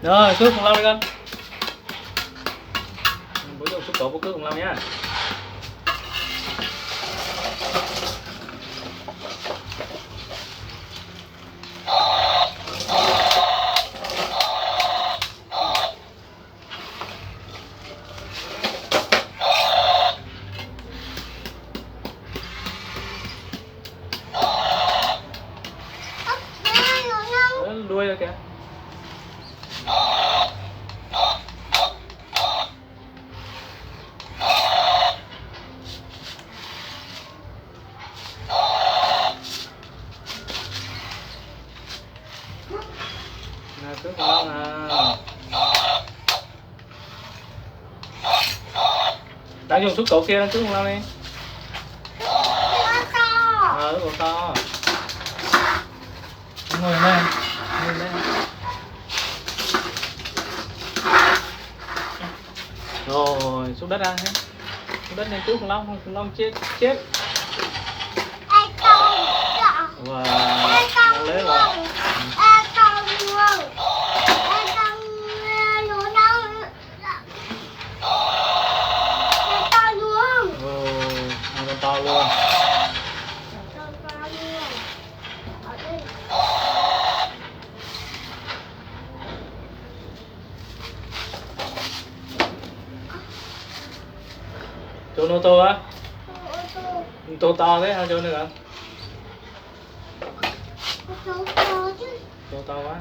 Rồi cướp khủng long đi con. Bố dùng xúc cẩu bố cướp khủng long nhá. Đuôi rồi kìa. Nào cướp khủng long nào. Đang dùng xúc cẩu kia đang cướp khủng long đi. Ủa to. Ngồi lên. Ngồi lên. Rồi, xuống đất ra hết. Xuống đất này cứu khủng long chết. Wow, đang lấy rồi. Hai con to luôn. Trốn ô tô á? Ô tô to thế sao trốn được không? Ô tô to quá.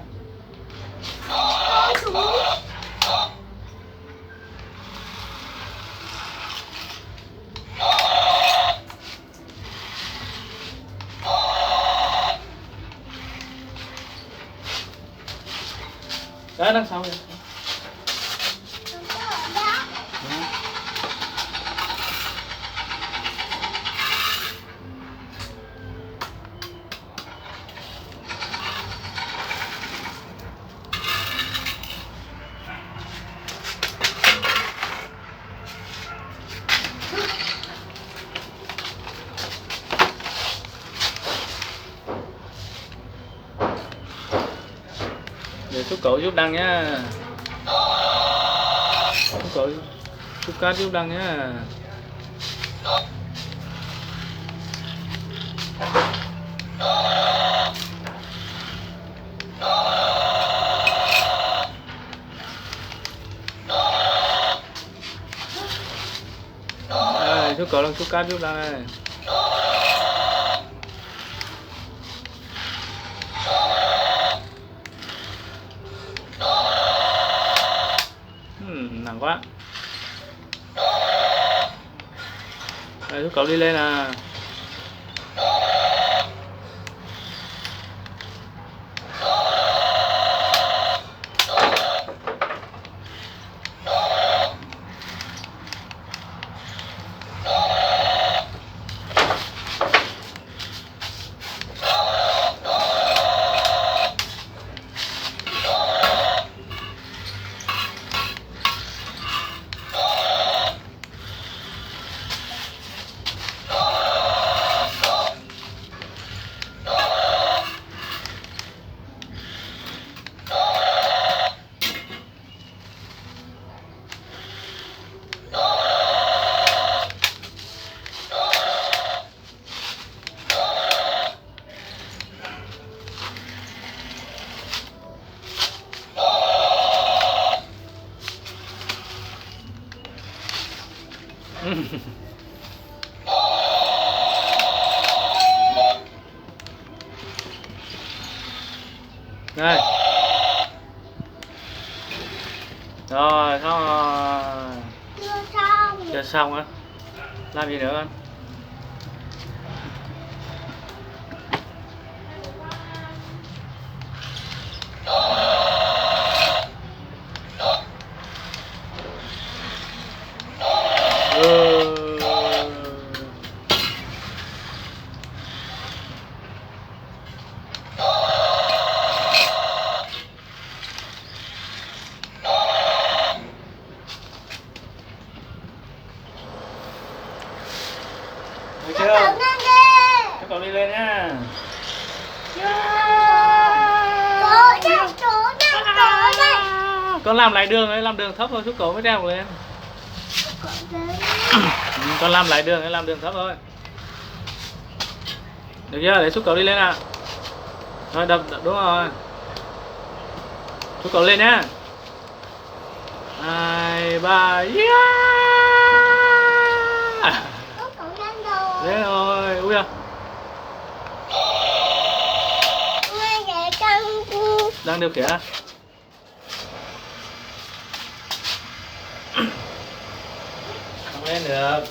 Đấy, đằng sau kìa. Để xúc cẩu giúp Đăng nhá. Xúc cát giúp Đăng nhá. Xúc cẩu đang xúc cát giúp Đăng này. Nặng quá. Đây, xúc cẩu đi lên à. Đây. Rồi, xong rồi. Chưa xong á. Làm gì nữa con? Con làm lại đường đấy, làm đường thấp thôi, xúc cổ mới treo lên. Con làm lại đường đấy, làm đường thấp thôi. Được chưa? Để xúc cổ đi lên ạ. Rồi đập, đúng rồi. Xúc cổ lên nhá. 2, 3, yeah! Lên rồi, ui à. Đang điều khiển à? Không lên được.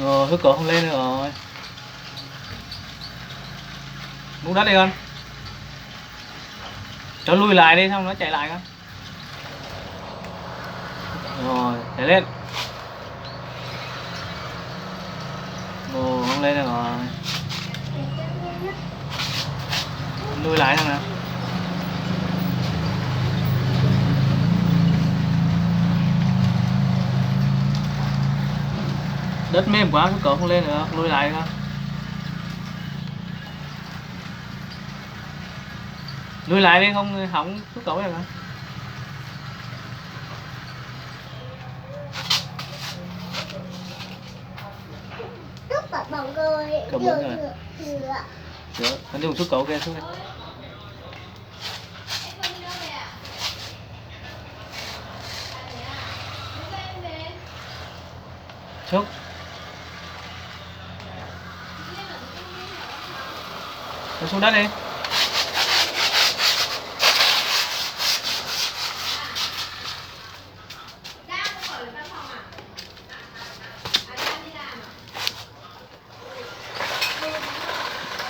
Rồi, hút cổ không lên nữa rồi. Bung đất đi con. Cho lùi lại đi, xong nó chạy lại con. Rồi, chạy lên. Ồ, không lên được rồi. Lùi lại xem nào. Đất mềm quá, hút cổ không lên được, lùi lại con. Lùi lại đi, không hỏng hút cổ được con. Bỏng rồi. Cầm bóng rồi. Được, anh dùng xúc cổ kia xuống đây. Xúc. Nó xuống đất đi.